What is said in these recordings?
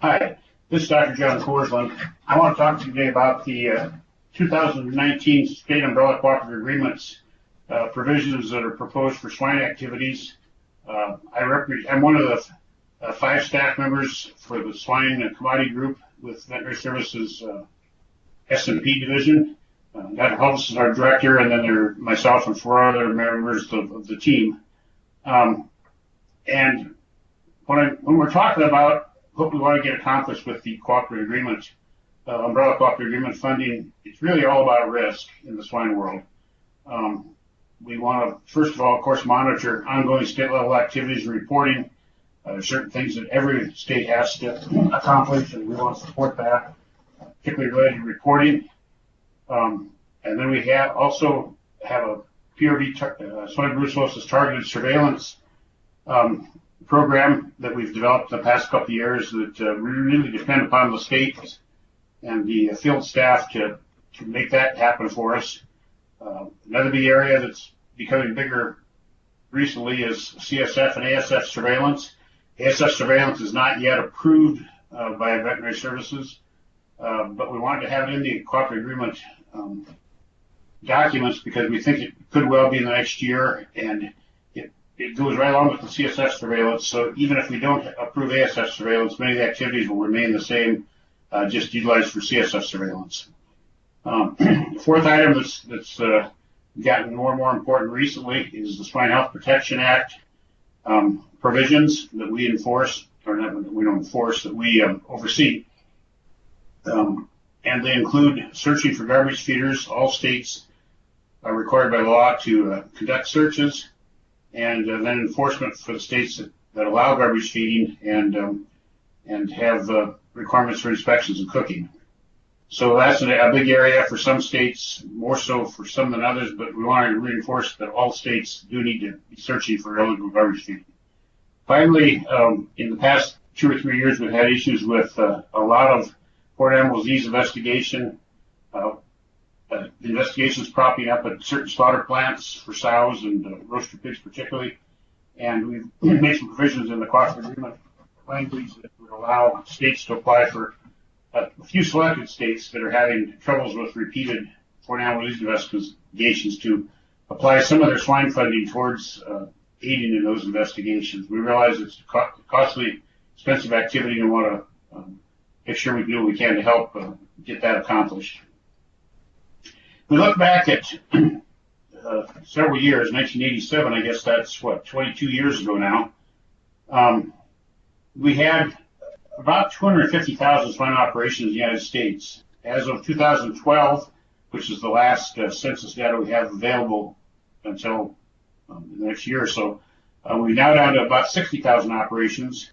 Hi, this is Dr. John Korsland. I want to talk to you today about the 2019 State Umbrella Cooperative Agreements provisions that are proposed for swine activities. I'm one of the 5 staff members for the Swine Commodity Group with Veterinary Services S&P Division. That helps as our director, and then there are myself and 4 other members of the team. And when we're talking about what we want to get accomplished with the cooperative agreement, umbrella cooperative agreement funding, it's really all about risk in the swine world. We want to, first of all, of course, monitor ongoing state-level activities and reporting. Certain things that every state has to accomplish, and we want to support that, particularly related to reporting. And then we also have a PRV, swine brucellosis targeted surveillance program that we've developed the past couple of years that really depend upon the state and the field staff to make that happen for us. Another big area that's becoming bigger recently is CSF and ASF surveillance. ASF surveillance is not yet approved by Veterinary Services, but we wanted to have it in the cooperative agreement documents because we think it could well be in the next year, and it goes right along with the CSF surveillance. So even if we don't approve ASF surveillance, many of the activities will remain the same, just utilized for CSF surveillance. The 4th item that's gotten more and more important recently is the Swine Health Protection Act provisions that we enforce, or not that we don't enforce, that we oversee. And they include searching for garbage feeders. All states are required by law to conduct searches, and then enforcement for the states that allow garbage feeding and have requirements for inspections and cooking. So that's a big area for some states, more so for some than others, but we want to reinforce that all states do need to be searching for illegal garbage feeding. Finally, in the past 2 or 3 years, we've had issues with a lot of port animal disease investigation, investigations propping up at certain slaughter plants for sows and roaster pigs particularly, and we've made some provisions in the cooperative agreement language that would allow states to apply for a few selected states that are having troubles with repeated port animal disease investigations to apply some of their swine funding towards aiding in those investigations. We realize it's a costly, expensive activity, and want to make sure we do what we can to help get that accomplished. We look back at several years, 1987, I guess that's, 22 years ago now. We had about 250,000 swine operations in the United States. As of 2012, which is the last census data we have available until the next year or so, we're now down to about 60,000 operations,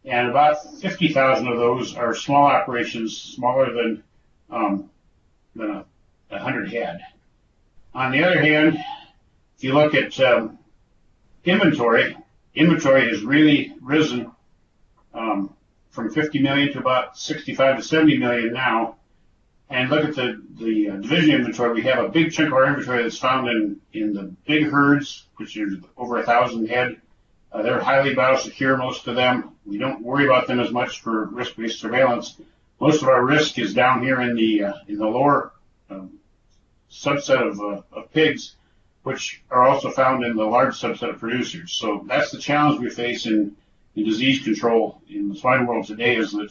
and about 50,000 of those are small operations, smaller than 100 head. On the other hand, if you look at inventory has really risen from 50 million to about 65 to 70 million now. And look at the division inventory. We have a big chunk of our inventory that's found in the big herds, which are over 1,000 head. They're highly biosecure, most of them. We don't worry about them as much for risk-based surveillance. Most of our risk is down here in the lower subset of pigs, which are also found in the large subset of producers. So that's the challenge we face in disease control in the swine world today, is that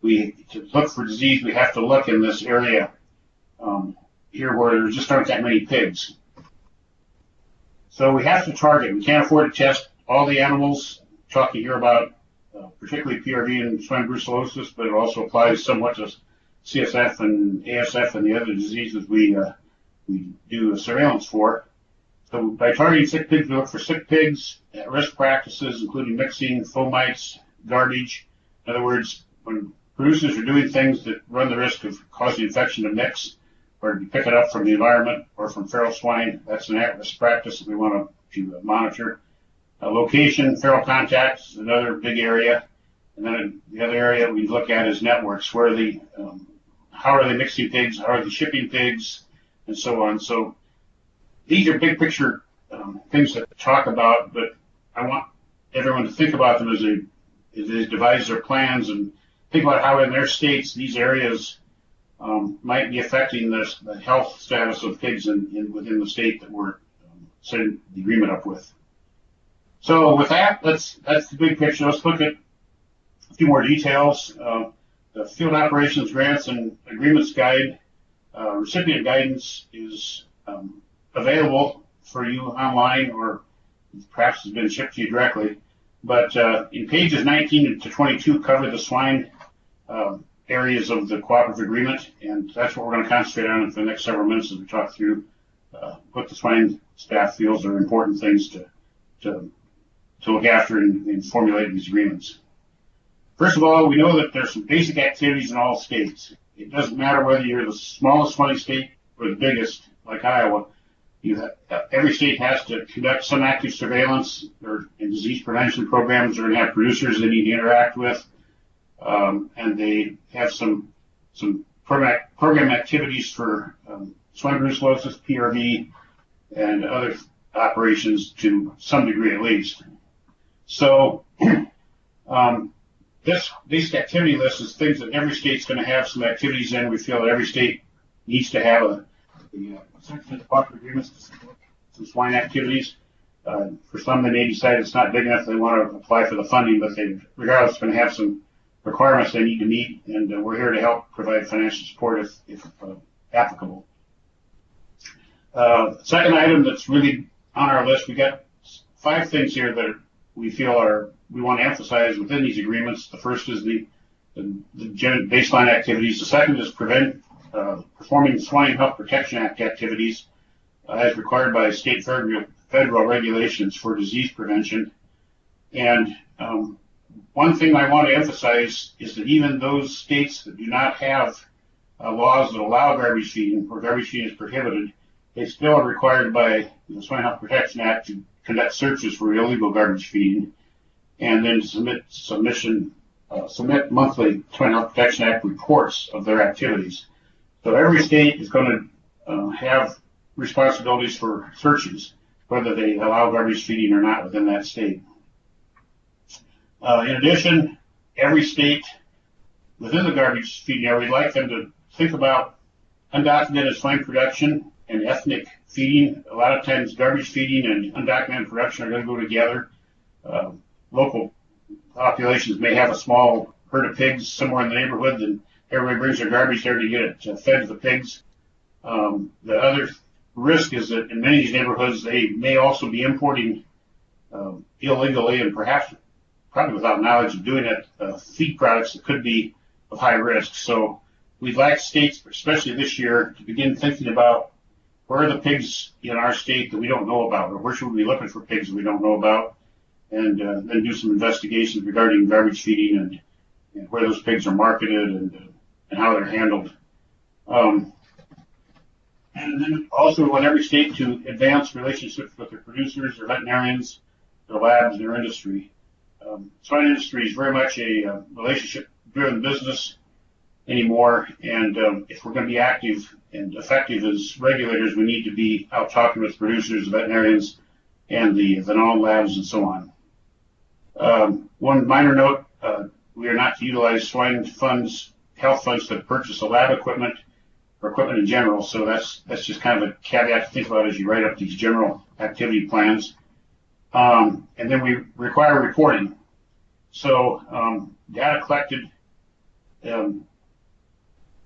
to look for disease, we have to look in this area here where there just aren't that many pigs. So we have to target. We can't afford to test all the animals. Talking here about particularly PRV and swine brucellosis, but it also applies somewhat to CSF and ASF and the other diseases we do surveillance for. So by targeting sick pigs, we look for sick pigs, at-risk practices, including mixing, fomites, garbage. In other words, when producers are doing things that run the risk of causing infection to mix or to pick it up from the environment or from feral swine, that's an at-risk practice that we want to monitor. Location, feral contact is another big area. And then the other area we look at is networks. Where are the, how are they mixing pigs? How are they shipping pigs? And so on. So these are big picture things to talk about, but I want everyone to think about them as they devise their plans and think about how in their states these areas might be affecting the health status of pigs within the state that we're setting the agreement up with. So with that, that's the big picture. Let's look at a few more details. The Field Operations Grants and Agreements Guide, recipient guidance is available for you online, or perhaps has been shipped to you directly. But in pages 19 to 22 cover the swine areas of the cooperative agreement, and that's what we're going to concentrate on for the next several minutes as we talk through what the swine staff feels are important things to look after in formulating these agreements. First of all, we know that there's some basic activities in all states. It doesn't matter whether you're the smallest swine state or the biggest, like Iowa. Every state has to conduct some active surveillance and disease prevention programs. They're going to have producers they need to interact with, and they have some program activities for swine brucellosis, PRV, and other operations to some degree at least. So this activity list is things that every state's going to have some activities in. We feel that every state needs to have a section of the cooperative agreements to support some swine activities. For some, they may decide it's not big enough, they want to apply for the funding, but they regardless going to have some requirements they need to meet, and we're here to help provide financial support if applicable. Second item that's really on our list, we got 5 things here that we feel we want to emphasize within these agreements. The first is the baseline activities. The second is performing Swine Health Protection Act activities as required by state federal regulations for disease prevention. And one thing I want to emphasize is that even those states that do not have laws that allow garbage feeding, or garbage feeding is prohibited, they still are required by the Swine Health Protection Act to conduct searches for illegal garbage feeding, and then submit monthly Swine Health Protection Act reports of their activities. So every state is going to have responsibilities for searches, whether they allow garbage feeding or not within that state. In addition, every state within the garbage feeding area, we'd like them to think about undocumented swine production and ethnic feeding. A lot of times garbage feeding and undocumented production are going to go together. Local populations may have a small herd of pigs somewhere in the neighborhood, and everybody brings their garbage there to get it fed to the pigs. The other risk is that in many of these neighborhoods, they may also be importing illegally, and probably without knowledge of doing it, feed products that could be of high risk. So we'd like states, especially this year, to begin thinking about where are the pigs in our state that we don't know about, or where should we be looking for pigs that we don't know about, and then do some investigations regarding garbage feeding and where those pigs are marketed and how they're handled. And then also we want every state to advance relationships with their producers, their veterinarians, their labs, their industry. Swine industry is very much a relationship-driven business anymore, and if we're going to be active and effective as regulators, we need to be out talking with producers, veterinarians, and the venom labs and so on. One minor note, we are not to utilize swine funds, health funds, to purchase a lab equipment or equipment in general, so that's just kind of a caveat to think about as you write up these general activity plans. And then we require reporting. So data collected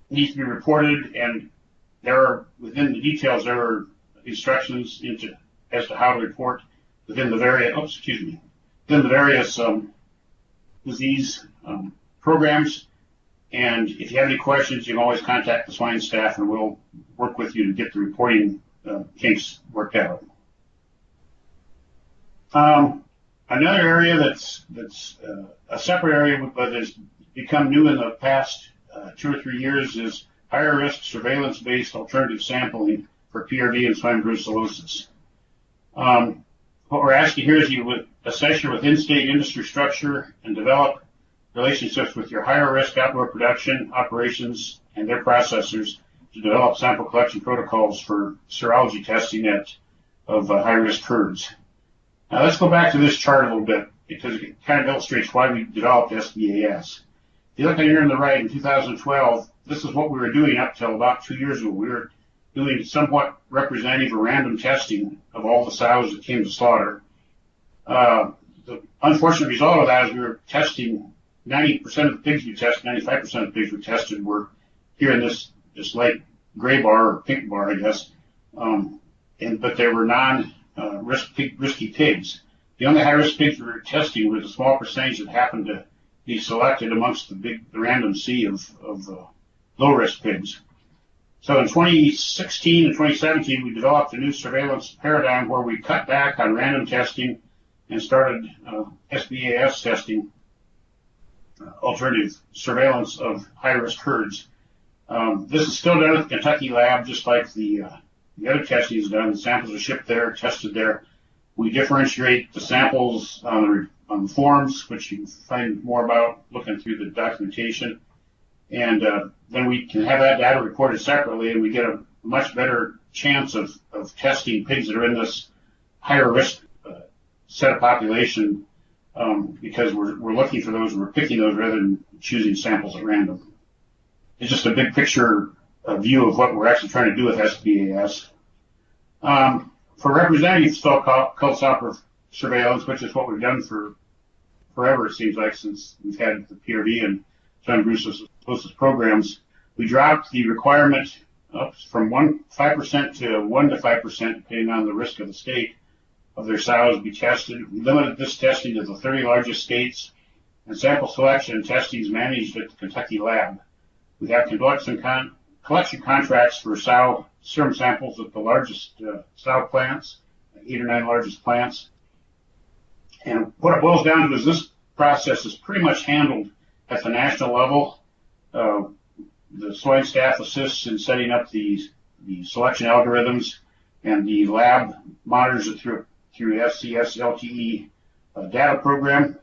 needs to be reported, and within the details, there are instructions as to how to report within the various, disease programs. And if you have any questions, you can always contact the swine staff, and we'll work with you to get the reporting kinks worked out. Another area that's a separate area, but has become new in the past 2 or 3 years, is higher risk surveillance-based alternative sampling for PRV and swine brucellosis. What we're asking here is you would assess your within-state industry structure and develop relationships with your higher risk outdoor production operations and their processors to develop sample collection protocols for serology testing of high-risk herds. Now let's go back to this chart a little bit, because it kind of illustrates why we developed SVAS. you look at here on the right, in 2012, this is what we were doing up till about 2 years ago. We were doing somewhat representative or random testing of all the sows that came to slaughter. The unfortunate result of that is we were testing 90% of the pigs we tested, 95% of the pigs we tested were here in this light gray bar or pink bar, I guess. But they were risky pigs. The only high-risk pigs we were testing was a small percentage that happened to be selected amongst the random sea of low-risk pigs. So in 2016 and 2017, we developed a new surveillance paradigm where we cut back on random testing and started SBAS testing, alternative surveillance of high-risk herds. This is still done at the Kentucky lab, just like the other testing is done. The samples are shipped there, tested there. We differentiate the samples on the forms, which you can find more about looking through the documentation. And then we can have that data reported separately, and we get a much better chance of testing pigs that are in this higher risk set of population because we're looking for those, we're picking those rather than choosing samples at random. It's just a big picture view of what we're actually trying to do with SBAS. For representative cull stopper surveillance, which is what we've done for forever, it seems like, since we've had the PRV and John Bruce's programs, we dropped the requirement up from 5% to 1 to 5%, depending on the risk of the state, of their sows to be tested. We limited this testing to the 30 largest states, and sample selection and testing is managed at the Kentucky lab. We have collection contracts for sow serum samples at the largest sow plants, 8 or 9 largest plants. And what it boils down to is this process is pretty much handled at the national level. The swine staff assists in setting up the selection algorithms, and the lab monitors it through SCS LTE data program.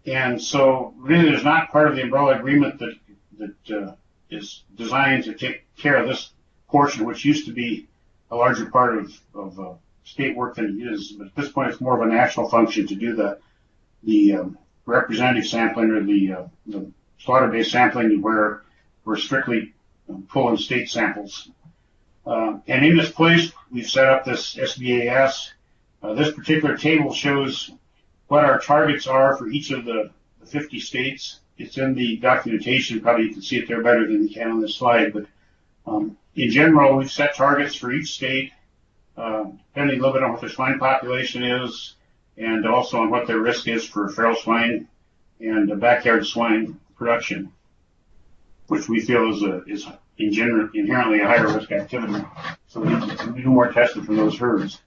And so really there's not part of the umbrella agreement that is designed to take care of this portion, which used to be a larger part of state work than it is. But at this point, it's more of a national function to do the representative sampling or the slaughter-based sampling, where we're strictly pulling state samples. And in this place, we've set up this SBAS. This particular table shows what our targets are for each of the 50 states. It's in the documentation. Probably you can see it there better than you can on this slide. But in general, we've set targets for each state, depending a little bit on what their swine population is, and also on what their risk is for feral swine and backyard swine production, which we feel is inherently a higher risk activity. So we need to do more testing from those herds.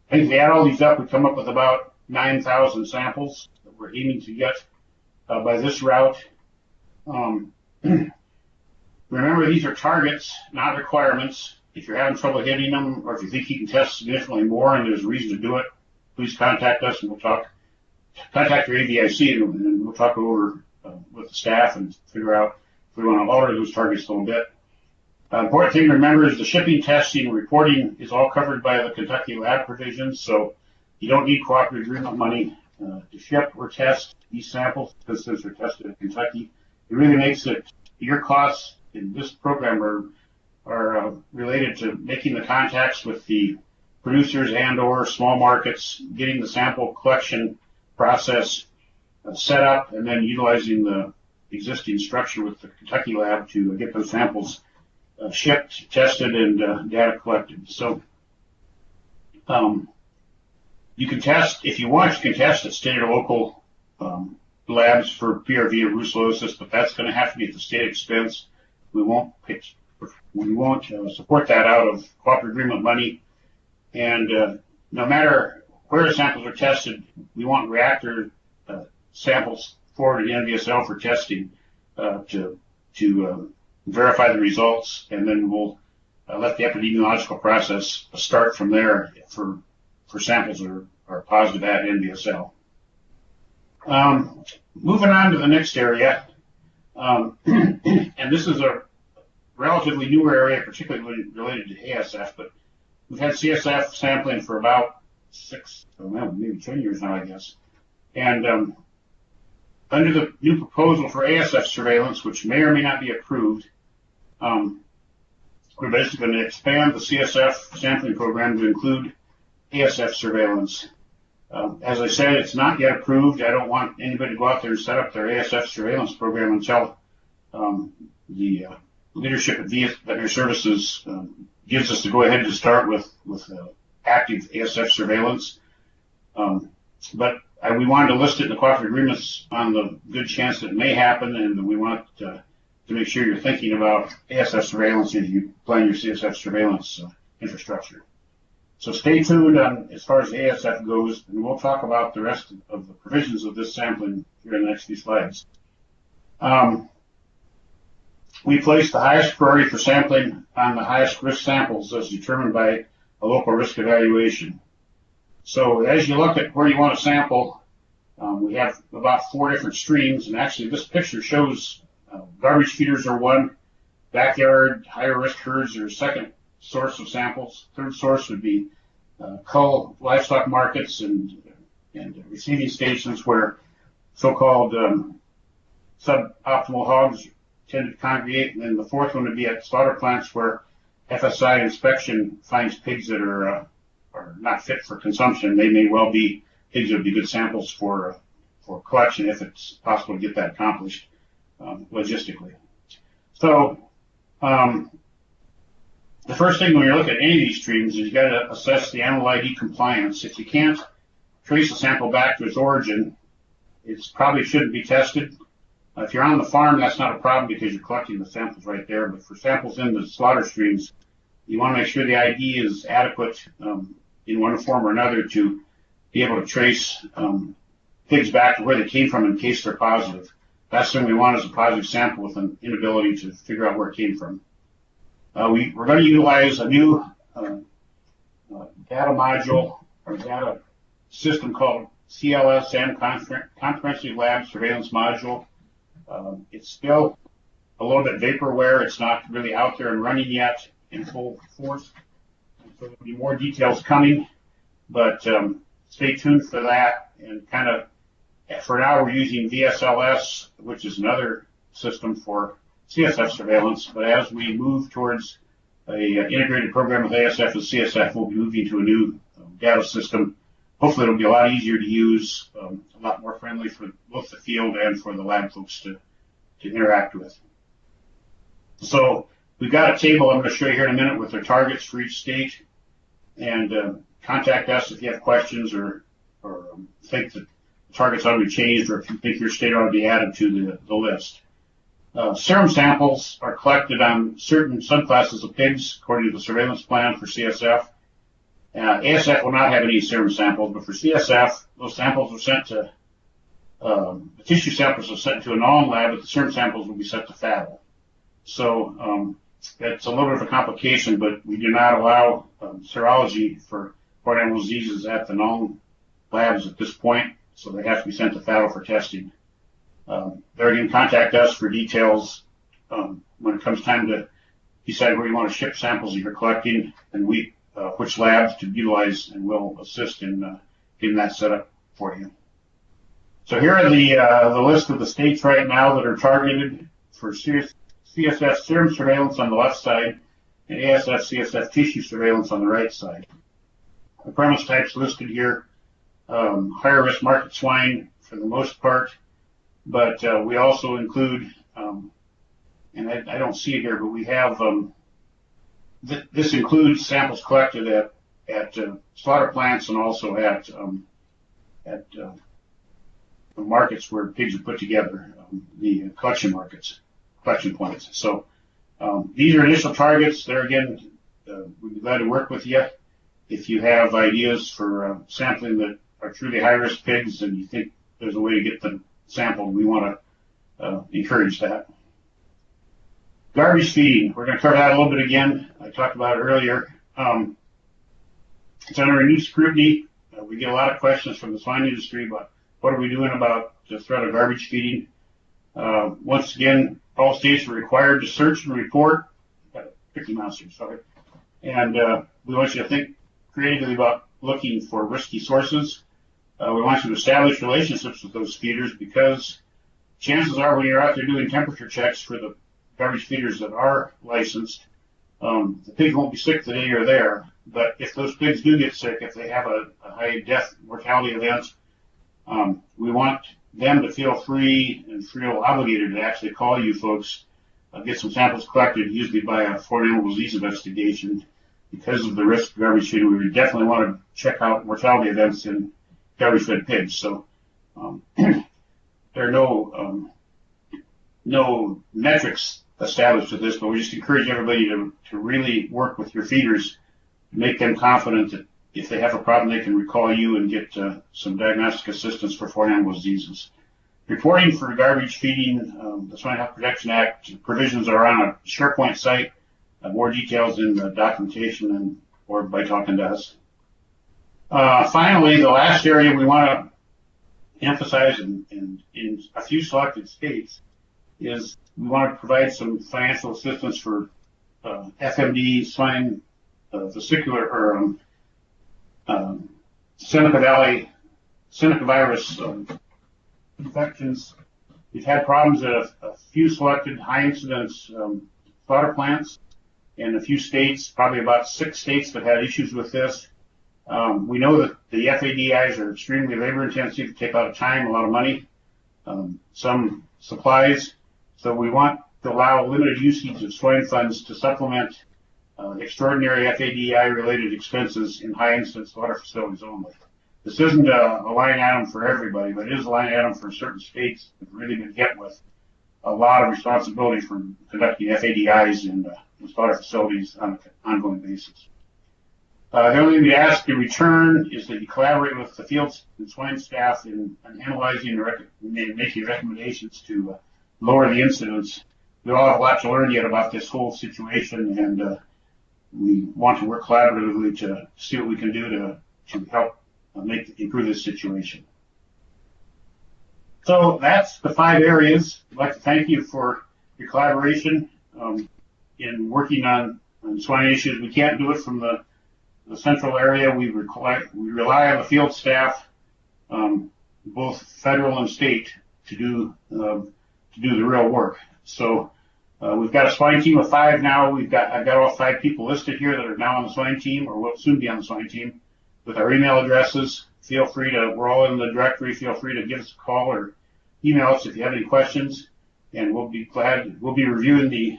I think if we add all these up, we come up with about 9,000 samples that we're aiming to get by this route. Remember, these are targets, not requirements. If you're having trouble hitting them, or if you think you can test significantly more and there's a reason to do it, please contact us and we'll talk. Contact your AVIC and we'll talk over with the staff and figure out if we want to alter those targets a little bit. Important thing to remember is the shipping, testing, and reporting is all covered by the Kentucky lab provisions, so you don't need cooperative agreement money to ship or test these samples, because since they're tested in Kentucky. It really makes it, your costs in this program are related to making the contacts with the producers and or small markets, getting the sample collection process set up, and then utilizing the existing structure with the Kentucky lab to get those samples shipped, tested, and data collected. So you can test, if you want, you can test at state or local labs for PRV or brucellosis, but that's going to have to be at the state expense. We won't support that out of cooperative agreement money. And no matter where the samples are tested, we want reactor samples forwarded to NVSL for testing to verify the results, and then we'll let the epidemiological process start from there for samples that are positive at NVSL. Moving on to the next area, and this is a relatively newer area, particularly related to ASF, but we've had CSF sampling for about maybe 10 years now, I guess. And Under the new proposal for ASF surveillance, which may or may not be approved, we're basically going to expand the CSF sampling program to include ASF surveillance. As I said, it's not yet approved. I don't want anybody to go out there and set up their ASF surveillance program until the leadership at Veterinary Services gives us the go-ahead to start with active ASF surveillance. But we wanted to list it in the cooperative agreements on the good chance that it may happen, and we want to make sure you're thinking about ASF surveillance as you plan your CSF surveillance infrastructure. So stay tuned on as far as ASF goes, and we'll talk about the rest of the provisions of this sampling here in the next few slides. We place the highest priority for sampling on the highest risk samples as determined by a local risk evaluation. So as you look at where you want to sample, we have about 4 different streams, and actually this picture shows garbage feeders are one, backyard higher risk herds are a second source of samples. Third source would be cull livestock markets and receiving stations where so-called suboptimal hogs tend to congregate, and then the fourth one would be at slaughter plants where FSI inspection finds pigs that are not fit for consumption. They may well be pigs that would be good samples for collection if it's possible to get that accomplished logistically. So the first thing when you're looking at any of these streams is you got to assess the animal ID compliance. If you can't trace a sample back to its origin, it probably shouldn't be tested. If you're on the farm, that's not a problem because you're collecting the samples right there. But for samples in the slaughter streams, you want to make sure the ID is adequate in one form or another to be able to trace pigs back to where they came from in case they're positive. Last thing we want is a positive sample with an inability to figure out where it came from. We're going to utilize a new data module or data system called CLSM, Comprehensive Lab Surveillance Module. It's still a little bit vaporware. It's not really out there and running yet in full force. So there'll be more details coming, but stay tuned for that. And kind of, for now, we're using VSLS, which is another system for CSF surveillance. But as we move towards a integrated program with ASF and CSF, we'll be moving to a new data system. Hopefully it'll be a lot easier to use, a lot more friendly for both the field and for the lab folks to interact with. So we've got a table I'm going to show you here in a minute with their targets for each state. And contact us if you have questions or think that the targets ought to be changed, or if you think your state ought to be added to the list. Serum samples are collected on certain subclasses of pigs according to the surveillance plan for CSF. ASF will not have any serum samples, but for CSF, those samples are sent to, the tissue samples are sent to a non-lab, but the serum samples will be sent to FADI. So that's a little bit of a complication, but we do not allow serology for port animal diseases at the non-labs at this point, so they have to be sent to FADI for testing. They're going to contact us for details when it comes time to decide where you want to ship samples that you're collecting, and which labs to utilize, and we'll assist in getting that set up for you. So here are the list of the states right now that are targeted for CSF serum surveillance on the left side and ASF-CSF tissue surveillance on the right side. The premise types listed here, higher risk market swine for the most part, but we also include, and I don't see it here, but we have this includes samples collected at slaughter plants and also at the markets where pigs are put together, the collection markets, collection points. So these are initial targets. There again, we'd be glad to work with you. If you have ideas for sampling that are truly high-risk pigs and you think there's a way to get them sampled, we want to encourage that. Garbage feeding, we're going to cover that a little bit again. I talked about it earlier. It's under renewed scrutiny. We get a lot of questions from the swine industry about what are we doing about the threat of garbage feeding. Once again, all states are required to search and report. Got a Mickey Mouse here, sorry. And we want you to think creatively about looking for risky sources. We want you to establish relationships with those feeders because chances are when you're out there doing temperature checks for the garbage feeders that are licensed, the pigs won't be sick the day you're there. But if those pigs do get sick, if they have a high death mortality event, we want them to feel free and feel obligated to actually call you folks, get some samples collected, usually by a foreign animal disease investigation. Because of the risk of garbage feeding, we definitely want to check out mortality events in garbage-fed pigs. So there are no metrics established with this, but we just encourage everybody to really work with your feeders to make them confident that if they have a problem, they can recall you and get some diagnostic assistance for foreign animal diseases. Reporting for garbage feeding, the Swine Health Protection Act provisions are on a SharePoint site. More details in the documentation or by talking to us. Finally, the last area we want to emphasize in a few selected states is we want to provide some financial assistance for FMD swine vesicular or Seneca virus infections. We've had problems at a few selected high-incidence slaughter plants in a few states, probably about 6 states that had issues with this. We know that the FADIs are extremely labor-intensive, take a lot of time, a lot of money, some supplies. So we want to allow limited usage of swine funds to supplement extraordinary FADI-related expenses in high-incidence slaughter facilities only. This isn't a line item for everybody, but it is a line item for certain states that have really been hit with a lot of responsibility for conducting FADIs in slaughter facilities on an ongoing basis. The only thing we ask in return is that you collaborate with the field and swine staff in analyzing and making recommendations to lower the incidence. We all have a lot to learn yet about this whole situation, and we want to work collaboratively to see what we can do to help improve this situation. So that's the 5 areas. I'd like to thank you for your collaboration in working on swine issues. We can't do it from the central area. We rely on the field staff, both federal and state, to do the real work. So we've got a swine team of 5 now. I've got all 5 people listed here that are now on the swine team or will soon be on the swine team with our email addresses. Feel free to, we're all in the directory. Feel free to give us a call or email us if you have any questions, and we'll be reviewing the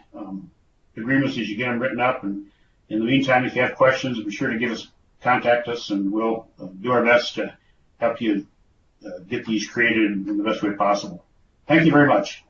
agreements as you get them written up. And in the meantime, if you have questions, be sure to contact us, and we'll do our best to help you get these created in the best way possible. Thank you very much.